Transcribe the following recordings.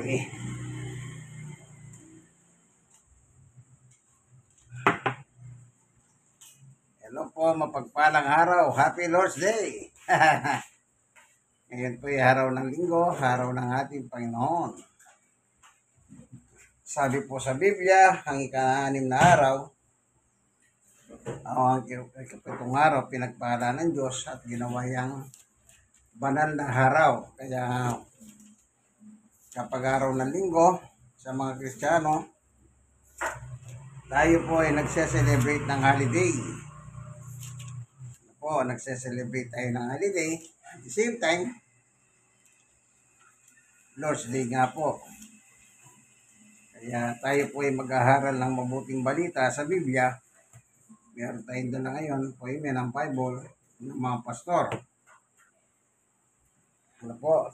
Okay. Hello po, mapagpalang araw. Happy Lord's Day. Ngayon po ay araw ng linggo, araw ng ating Panginoon. Sabi po sa Biblia, ang ika-6 na araw, ang ikapitong araw, pinagpala ng Diyos at ginawa yang banal na araw. Kaya kapag araw ng linggo, sa mga Kristiyano, tayo po ay nagse-celebrate ng holiday. Nagse-celebrate tayo ng holiday. At the same time, Lord's Day nga po. Kaya tayo po ay mag-aaral ng mabuting balita sa Biblia. Meron tayong dala ngayon, poema ng Bible ng mga pastor. Ano po?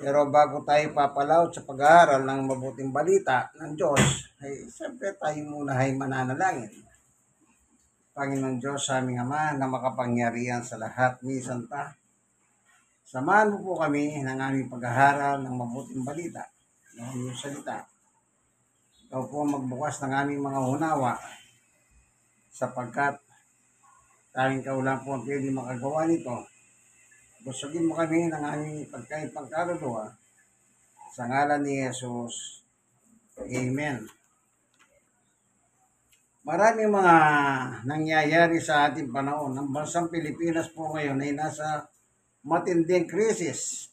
Pero bago tayo papalaot sa pag-aaral ng mabuting balita ng Diyos, ay siyempre tayo muna ay mananalangin. Panginoon Diyos, aming Ama na makapangyarihan sa lahat, minsan ta. Samahan mo po kami ng aming pag-aaral ng mabuting balita ng iyong salita. Ikaw po magbukas ng aming mga unawa sapagkat tanging ikaw lang po ang pwede makagawa nito. Busugin mo kami ng aming pagkain pangkaluluwa sa ngalan ni Jesus. Amen. Maraming mga nangyayari sa ating panahon. Ang bansang Pilipinas po ngayon ay nasa matinding krisis.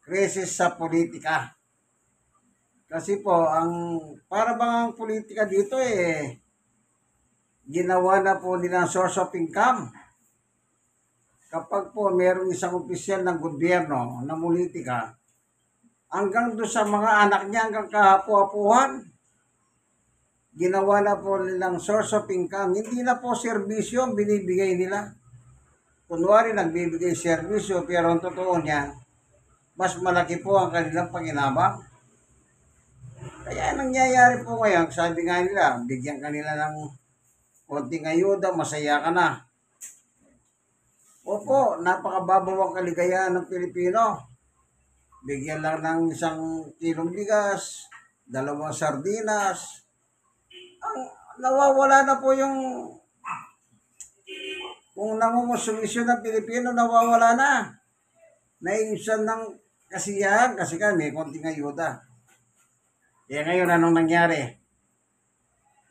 Krisis sa politika. Kasi po, para bang ang politika dito ginawa na po nilang source of income. Kapag po mayroong isang opisyal ng gobyerno na politika, hanggang doon sa mga anak niya, hanggang kahapu-apuhan, ginawa na po nilang source of income. Hindi na po serbisyo ang binibigay nila. Kunwari nagbibigay serbisyo, pero ang totoo niyan, mas malaki po ang kanilang panginabang. Kaya nangyayari po ngayon, sabi nga nila, bigyan kanila ng konting ayuda, masaya ka na. Opo, napakababaw ang kaligayahan ng Pilipino. Bigyan lang ng 1 kilong bigas, 2 sardinas. Nawawala na po kung namumusumisyon ng Pilipino, nawawala na. Naiibsan ng kasiyahan kasi may konting ayuda. Kaya ngayon, anong nangyari?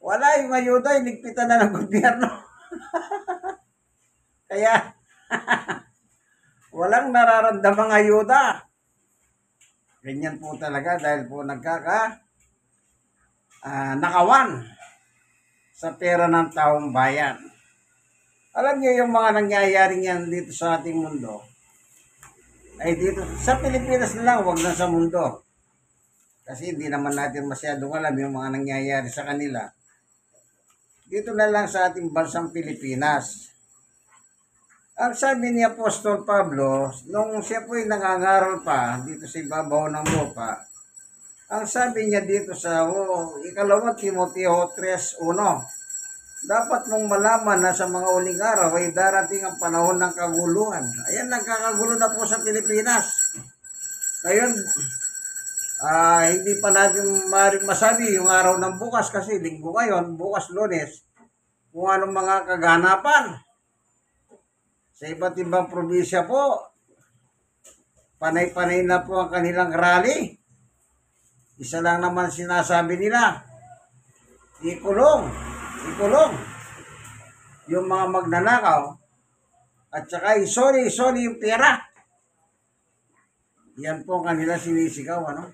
Wala yung ayuda, iligpitan na ng gobyerno. Kaya, walang nararamdamang ayuda. Ganyan po talaga dahil po nakawan sa pera ng taong bayan. Alam niyo yung mga nangyayaring yan dito sa ating mundo, ay dito sa Pilipinas na lang, wag na sa mundo. Kasi hindi naman natin masyadong alam yung mga nangyayari sa kanila. Dito na lang sa ating bansang Pilipinas. Ang sabi ni Apostol Pablo, nung siya po'y nangangaral pa dito sa ibabaw ng lupa, ang sabi niya dito sa 2 Timoteo 3:1, dapat mong malaman na sa mga uling araw ay darating ang panahon ng kaguluhan. Ayan, nagkakagulo na po sa Pilipinas. Ngayon, hindi pa natin maaaring masabi yung araw ng bukas kasi linggo ngayon, bukas Lunes, kung anong mga kaganapan. Sa iba't ibang probinsya po, panay-panay na po ang kanilang rally. Isa lang naman sinasabi nila, ikulong yung mga magnanakaw at saka isoli yung pera. Yan po ang kanila sinisigaw, ano?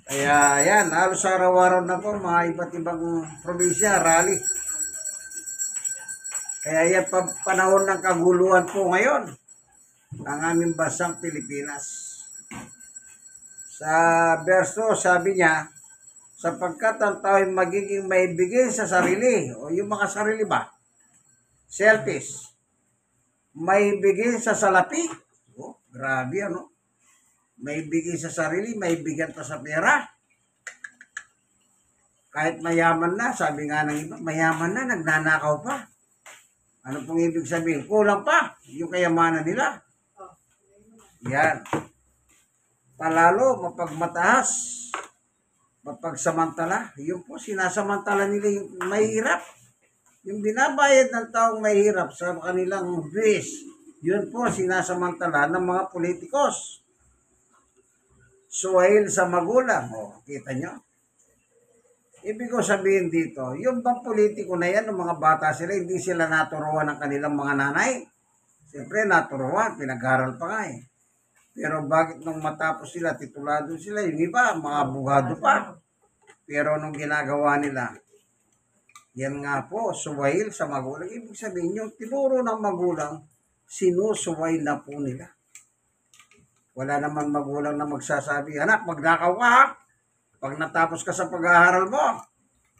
Kaya yan, halos araw-araw na po mga iba't ibang probinsya, rally. Kaya yan panahon ng kaguluhan po ngayon ang aming bansang Pilipinas. Sa verso, sabi niya, sapagkat ang tao ay magiging maibigay sa sarili, o yung mga sarili ba? Selfish. Maibigay sa salapi. Oh, grabe ano? Maibigay sa sarili, maibigan pa sa pera. Kahit mayaman na, sabi nga ng iba, mayaman na, nagnanakaw pa. Ano pong ibig sabihin? Kulang pa yung kayamanan nila. Yan. Palalo, mapagmataas, mapagsamantala. Yun po, sinasamantala nila yung mahirap. Yung binabayad ng taong mahirap sa kanilang buwis, yun po sinasamantala ng mga politikos. Suwail sa magulang. O, kita nyo? Ibig ko sabihin dito, yung bang politiko na yan, ng mga bata sila, hindi sila naturuan ng kanilang mga nanay. Siyempre, naturuan, pinag-aral pa nga eh. Pero bakit nung matapos sila, titulado sila, yung iba, mga abogado pa. Pero nung ginagawa nila, yan nga po, suwail sa magulang. Ibig sabihin, yung tinuro ng magulang, sinusuwail na po nila. Wala naman magulang na magsasabi, anak, magnakaw ka ha. Pag natapos ka sa pag-aaral mo,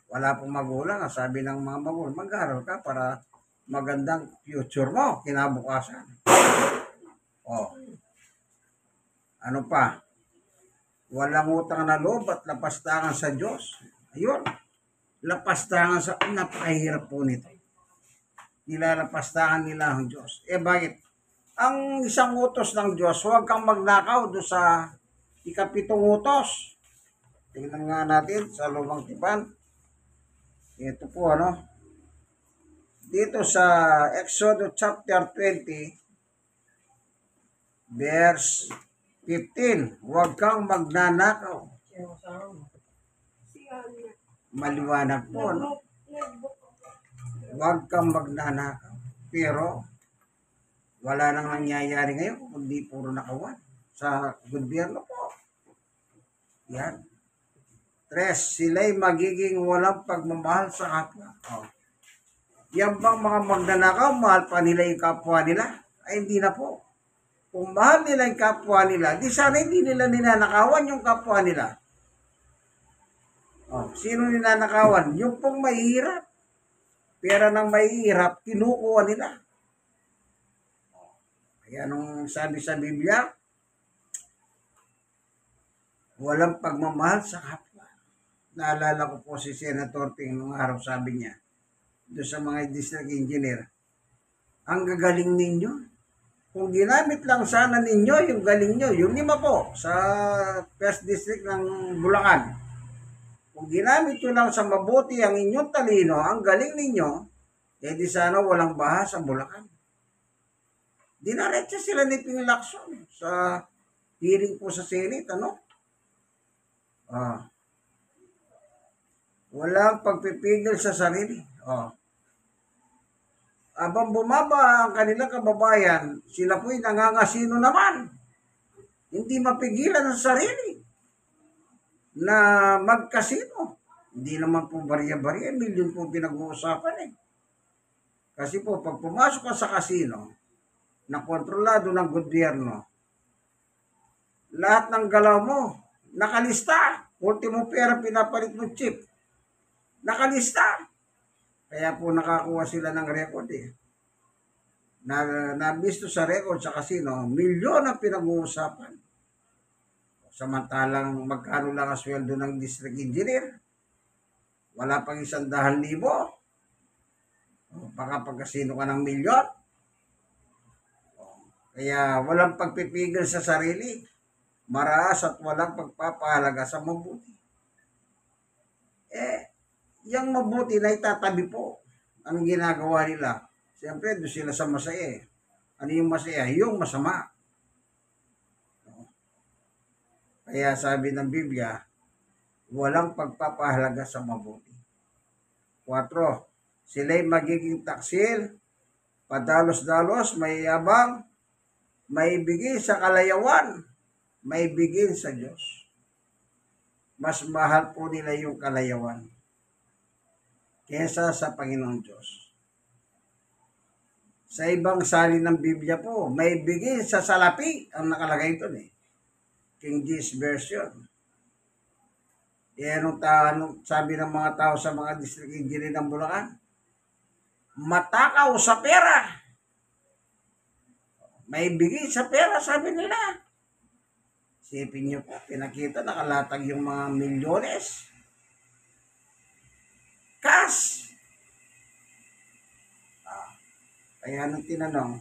wala pong magulang. Sabi ng mga magulang, mag-aaral ka para magandang future mo, kinabukasan. O, ano pa? Walang utang na loob at lapastangan sa Diyos. Ayun, lapastangan sa, napakahirap po nito. Nilalapastangan nila ang Diyos. Eh bakit? Ang isang utos ng Diyos, huwag kang magnakaw doon sa ikapitong utos. Tingnan nga natin sa Lumang Tipan. Ito po ano. Dito sa Exodus chapter 20, verse 15. Huwag kang magnanakaw. Maliwanag po, no? Huwag kang magnanakaw. Pero, wala nang nangyayari ngayon, kundi puro nakawan sa gobyerno po. Yan. 3, sila'y magiging walang pagmamahal sa kapwa. Oh. Yan bang mga magnanakaw, mahal pa nila yung kapwa nila? Ay, hindi na po. Kung mahal nila yung kapwa nila, di sana hindi nila ninanakawan yung kapwa nila. Oh, sino ninanakawan? Yung pong mahihirap. Pera ng mahihirap, kinukuha nila. Kaya nung sabi sa Biblia, walang pagmamahal sa kapwa. Naalala ko po si Senator Ping nung araw sabi niya, doon sa mga district engineer, ang gagaling ninyo. Kung ginamit lang sana ninyo yung galing nyo, yung 5 po sa first district ng Bulacan. Kung ginamit nyo lang sa mabuti ang inyong talino, ang galing ninyo, eh di sana walang baha sa Bulacan. Dinaretsa sila ni Ping Lacson sa hearing po sa Senate, ano? Walang pagpipigil sa sarili. Abang bumaba ang kanilang kababayan, sila po'y nangangasino naman. Hindi mapigilan ang sarili na magkasino. Hindi naman po barya-barya, milyon po pinag-uusapan eh. Kasi po, pag pumasok ka sa kasino, na kontrolado ng gobyerno, lahat ng galaw mo, nakalista. Ultimo pera pinapalit mo chip. Nakalista. Kaya po nakakuha sila ng record eh. Nabisto sa record sa kasino, milyon ang pinag-uusapan. Samantalang magkano lang ang sweldo ng district engineer. Wala pang 100,000. Baka pagkasino ka ng milyon. Kaya walang pagpipigil sa sarili. Maraas at walang pagpapahalaga sa mabuti. Yung mabuti na itatabi po. Anong ginagawa nila? Siyempre, doon sila sa masaya. Ano yung masaya? Yung masama. Kaya sabi ng Biblia, walang pagpapahalaga sa mabuti. 4, sila'y magiging taksil, padalos-dalos, may yabang, may bigay sa kalayawan, may bigay sa Diyos. Mas mahal po nila yung kalayawan kesa sa Panginoong Diyos. Sa ibang salin ng Biblia po, may bigay sa salapi ang nakalagay doon eh. King James Version. Anong sabi ng mga tao sa mga district engineer ng Bulacan? Matakaw sa pera. May bigay sa pera, sabi nila. Sipin niyo po, pinakita, nakalatag yung mga milyones. Cash. Kaya nung tinanong,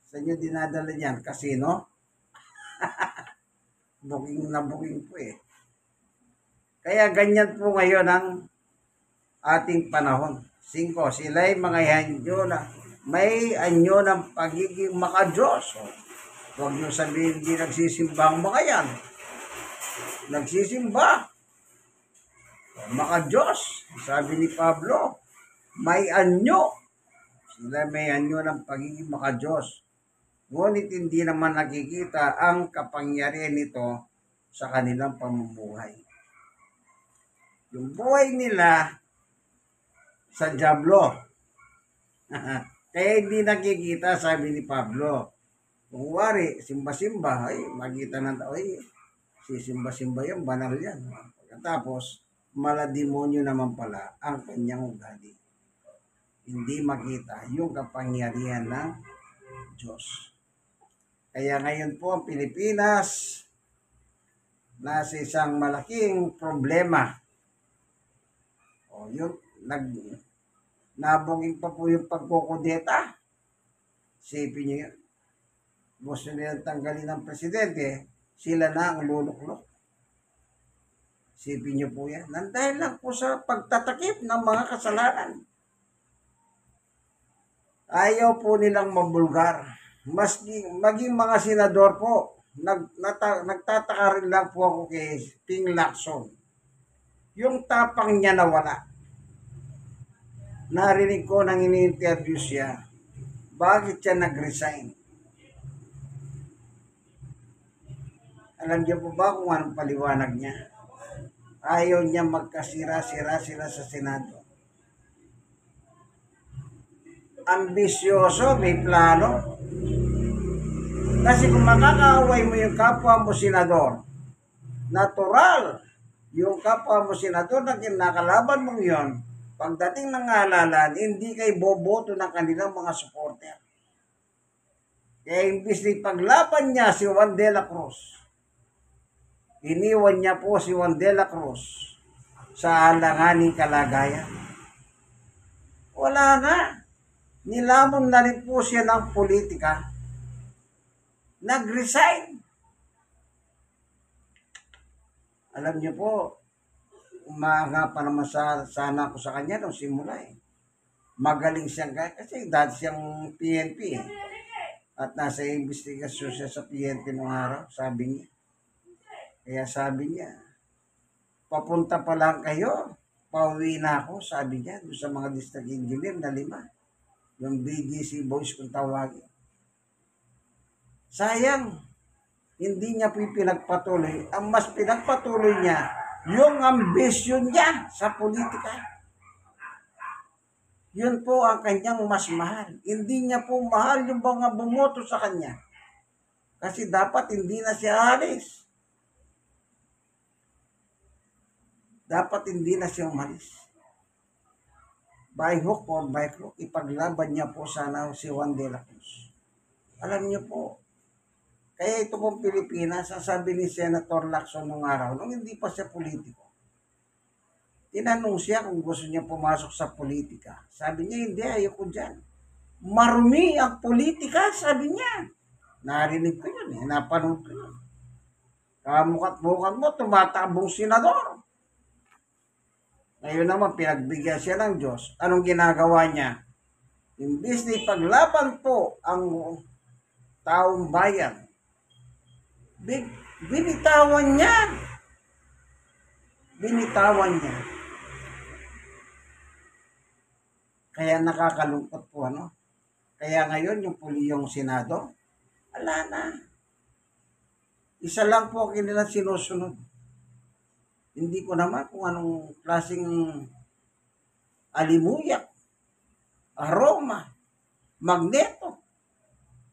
sa inyo dinadala niyan, kasino? Booking na booking po eh. Kaya ganyan po ngayon ang ating panahon. 5, sila'y mga anyo na may anyo ng pagiging makadiyos. Huwag niyo sabihin hindi nagsisimba ang mga yan. Nagsisimba. Makadiyos. Sabi ni Pablo, may anyo. Sila may anyo ng pagiging makadiyos. Ngunit hindi naman nakikita ang kapangyarihan nito sa kanilang pamumuhay. Yung buhay nila sa dyablo. Kaya hindi nakikita, sabi ni Pablo. Kung wari, simba-simba, ay makita ng tao, ay sisimba-simba yan, banal yan. Pagkatapos, malademonyo naman pala ang kanyang ugali. Hindi makita yung kapangyarihan ng Diyos. Kaya ngayon po ang Pilipinas nasa isang malaking problema. O yun, nabunging pa po yung pagkukudeta. Sipin niyo yun. Gusto nilang tanggalin ng presidente, sila na ang luluklok. Sipin niyo po yan. Nandahil lang po sa pagtatakip ng mga kasalanan. Ayaw po nilang mabulgar. Maging mga senador po, nagtataka rin lang po ako kay Ping Lacson. Yung tapang niya nawala. Narinig ko nang ini-interview siya. Bakit siya nag-resign? Alam niyo po ba kung anong paliwanag niya? Ayaw niya magkasira-sira sila sa Senado. Ambisyoso, may plano. Kasi kung makakaaway mo yung kapwa mo senador, natural, yung kapwa mo senador na kinakalaban mong yon, pagdating ng halalan, hindi kay boboto ng kanilang mga supporter. Kaya imbis na paglaban niya si Juan de la Cruz, iniwan niya po si Juan de la Cruz sa alanganing kalagayan. Wala na. Nilamon na rin po siya ng politika. Nag-resign. Alam niyo po, umaga pa naman sana ako sa kanya nung simula eh. Magaling siyang kaya kasi dati siyang PNP eh. At nasa investigasyon siya sa PNP nung araw, sabi niya. Kaya sabi niya, papunta pa lang kayo, pauwi na ako, sabi niya, doon sa mga district engineer na 5. Yung BGC boys kung tawagin. Sayang, hindi niya po pinagpatuloy. Ang mas pinagpatuloy niya, yung ambisyon niya sa politika. Yun po ang kanyang mas mahal. Hindi niya po mahal yung mga bumoto sa kanya. Kasi dapat hindi na siya alis. Dapat hindi na siya umalis. By hook or by crook, ipaglaban niya po sana si Juan de la Cruz. Alam niyo po, kaya ito pong Pilipinas, sasabi ni Senator Lacson nung araw, nung hindi pa siya politiko, tinanong siya kung gusto niya pumasok sa politika. Sabi niya, hindi, ayoko dyan. Marumi ang politika, sabi niya. Narinig ko yun, napanood ko yun. Kamukat-mukat mo, tumatabong senador. Ngayon naman, pinagbigyan siya ng Diyos. Anong ginagawa niya? Imbis na ipaglaban po ang taong bayan, binitawan niya. Binitawan niya. Kaya nakakalungkot po, ano? Kaya ngayon, yung Senado, ala na. Isa lang po kanilang sinusunod. Hindi ko naman kung anong klaseng alimuyak, aroma, magneto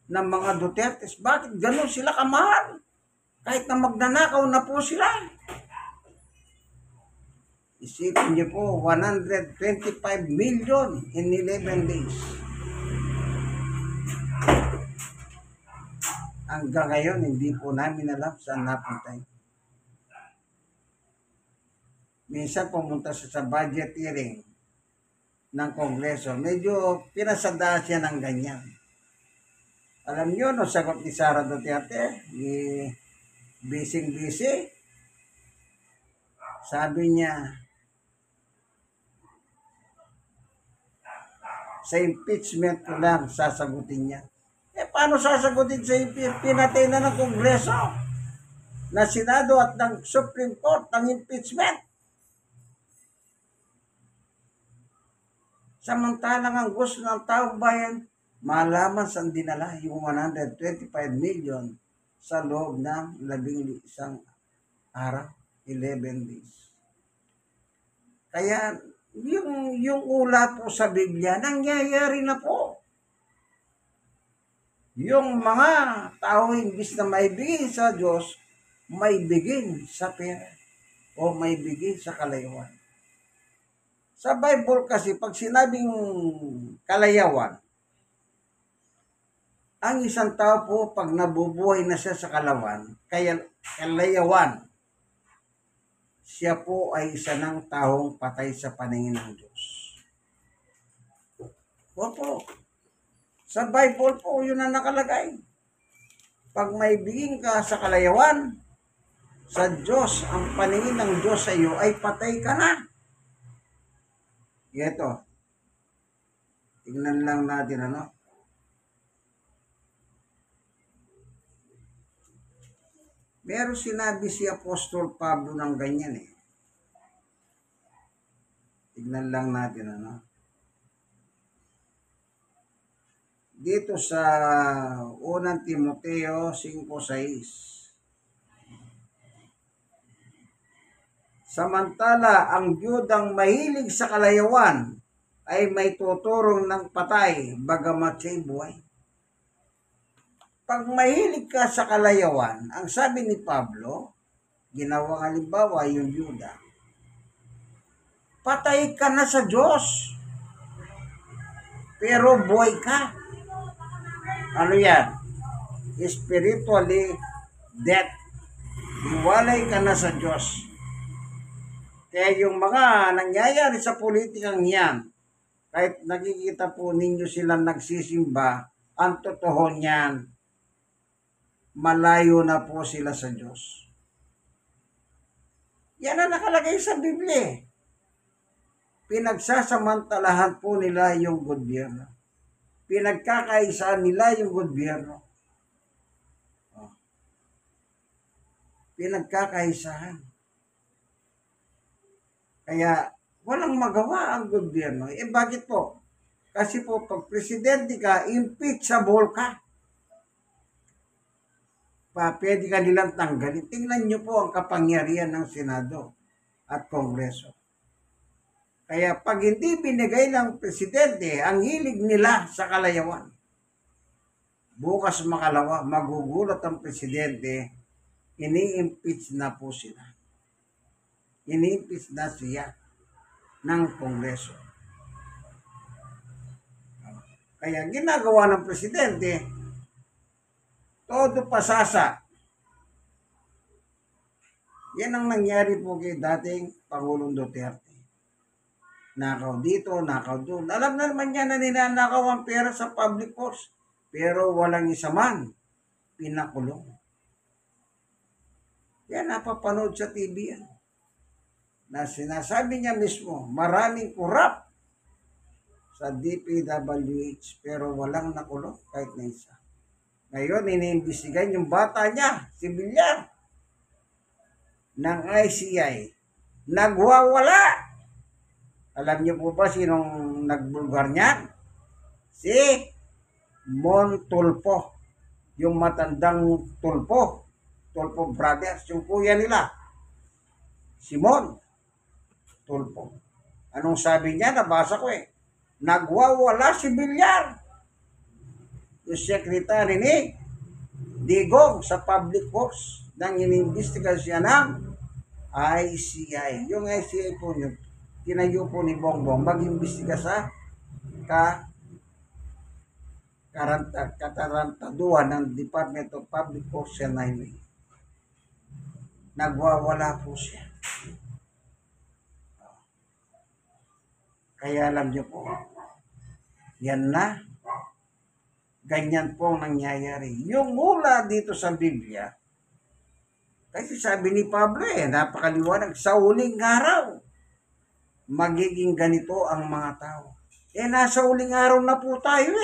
ng mga Dutertes. Bakit ganun sila kamahal? Kahit na magnanakaw na po sila. Isipin niyo po, 125 million in 11 days. Hanggang ngayon, hindi po namin alam saan napunta. Minsan pumunta siya sa budget hearing ng Kongreso. Medyo pinasada siya ng ganyan. Alam niyo, no, sagot ni Sara Duterte, ni bising-bisi, sabi niya, sa impeachment ko lang sasagutin niya. Paano sasagutin sa impeachment? Pinatay na ng Kongreso, na Senado at ng Supreme Court ng impeachment. Samantalang ang gusto ng taong bayan, malaman saan dinala yung 125 million sa loob ng 11 araw, 11 days. Kaya, yung ula po sa Biblia, nangyayari na po. Yung mga tao imbis na maibigay sa Diyos, maibigay sa pera o maibigay sa kalayuan. Sa Bible kasi, pag sinabing kalayawan, ang isang tao po, pag nabubuhay na siya sa kalayawan, siya po ay isa ng taong patay sa paningin ng Diyos. Opo. Sa Bible po, yun ang nakalagay. Pag maibigin ka sa kalayawan, sa Diyos, ang paningin ng Diyos sa iyo ay patay ka na. Ito. Tingnan lang natin, ano? Meron sinabi si Apostol Pablo ng ganyan eh. Tignan lang natin, ano? Dito sa 1 Timoteo 5:6. Samantala, ang byudang mahilig sa kalayawan ay may tuturong ng patay, bagamat siya'y buhay. Pag mahilig ka sa kalayawan, ang sabi ni Pablo, ginawang halimbawa yung byuda, patay ka na sa Diyos, pero buhay ka. Ano yan? Spiritually dead. Iwalay ka na sa Diyos. Kaya yung mga nangyayari sa politikang yan, kahit nakikita po ninyo silang nagsisimba, ang totoo niyan, malayo na po sila sa Diyos. Yan ang nakalagay sa Biblia. Pinagsasamantalahan po nila yung gobyerno. Pinagkakaisaan nila yung gobyerno. Pinagkakaisahan. Kaya walang magawa ang gobyerno. Bakit po? Kasi po pag presidente ka, impeachable ka. Pwede ka nilang tanggalin. Tingnan nyo po ang kapangyarihan ng Senado at Kongreso. Kaya pag hindi binigay ng presidente ang hilig nila sa kalayawan, bukas makalawa, magugulat ang presidente, ini-impeach na po sila. Ini-impeach na siya ng Kongreso. Kaya ginagawa ng presidente, todo pasasa. Yan ang nangyari po kay dating Pangulong Duterte. Nakaw dito, nakaw doon. Alam na naman niya na ninanakaw ang pera sa public force. Pero walang isa man pinakulong. Yan, napapanood sa TV yan. Na sinasabi niya mismo, maraming kurap sa DPWH pero walang nakulong kahit na isa. Ngayon, iniimbestigan yung bata niya, si Villar, ng ICI. Nagwawala. Alam niyo po ba sinong nagbulgar niyan? Si Mon Tulfo. Yung matandang Tulfo. Tulfo Brothers. Yung kuya nila. Simon Tulfo. Anong sabi niya? Nabasa ko eh. Nagwawala si Villar. Yung secretary ni Digong sa public works nang inimbestiga siya ng ICI. Yung ICI po yun, tinayo po ni Bongbong mag-imbestiga sa katarantaduhan ng Department of Public Works and Highway. Nagwawala po siya. Kaya alam niyo po, yan na. ganyan po ang nangyayari. Yung mula dito sa Biblia, kasi sabi ni Pablo napakaliwanag, sa huling araw, magiging ganito ang mga tao. Nasa huling araw na po tayo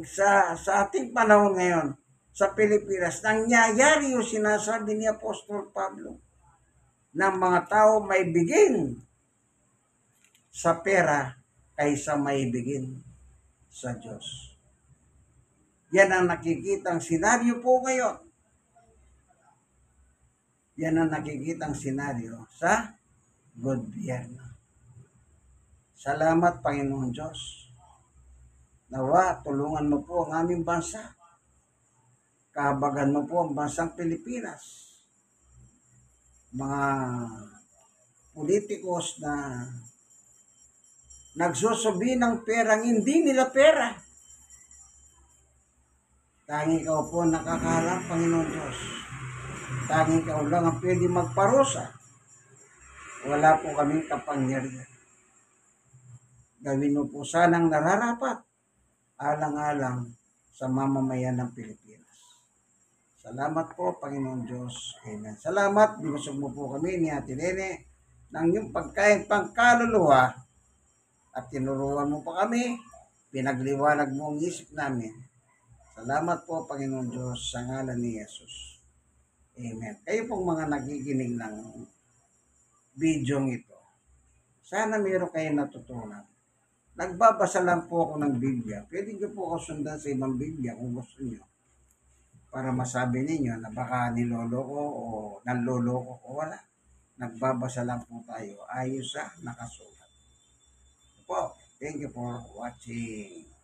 Sa ating panahon ngayon, sa Pilipinas, nangyayari yung sinasabi ni Apostol Pablo ng mga tao may bigin sa pera kaysa may bigin sa Diyos. Yan ang nakikitang senaryo po ngayon. Yan ang nakikitang senaryo sa gobyerno. Salamat, Panginoon Diyos. Nawa, tulungan mo po ang aming bansa. Kahabagan mo po ang bansang Pilipinas. Mga politikos na nagsusubi ng perang hindi nila pera. Tanging ikaw po nakakaharap, Panginoon Diyos. Tanging ikaw lang ang pwede magparusa. Wala po kaming kapangyarihan. Gawin mo po sanang nararapat alang-alang sa mamamayan ng Pilipinas. Salamat po, Panginoon Diyos. Amen. Salamat, binusog mo po kami ni Ate Nene ng iyong pagkain pangkaluluwa at tinuruan mo pa kami, pinagliwanag mo ang isip namin. Salamat po, Panginoon Diyos, sa ngalan ni Jesus. Amen. Kayo pong mga nakikinig ng video ito, sana meron kayo natutunan. Nagbabasa lang po ako ng Biblia. Pwede nyo po ako sundan sa ibang Biblia kung gusto nyo. Para masabi ninyo na baka niloloko o nanloloko o wala. Nagbabasa lang po tayo. Ayos sa nakasulat. Po, thank you for watching.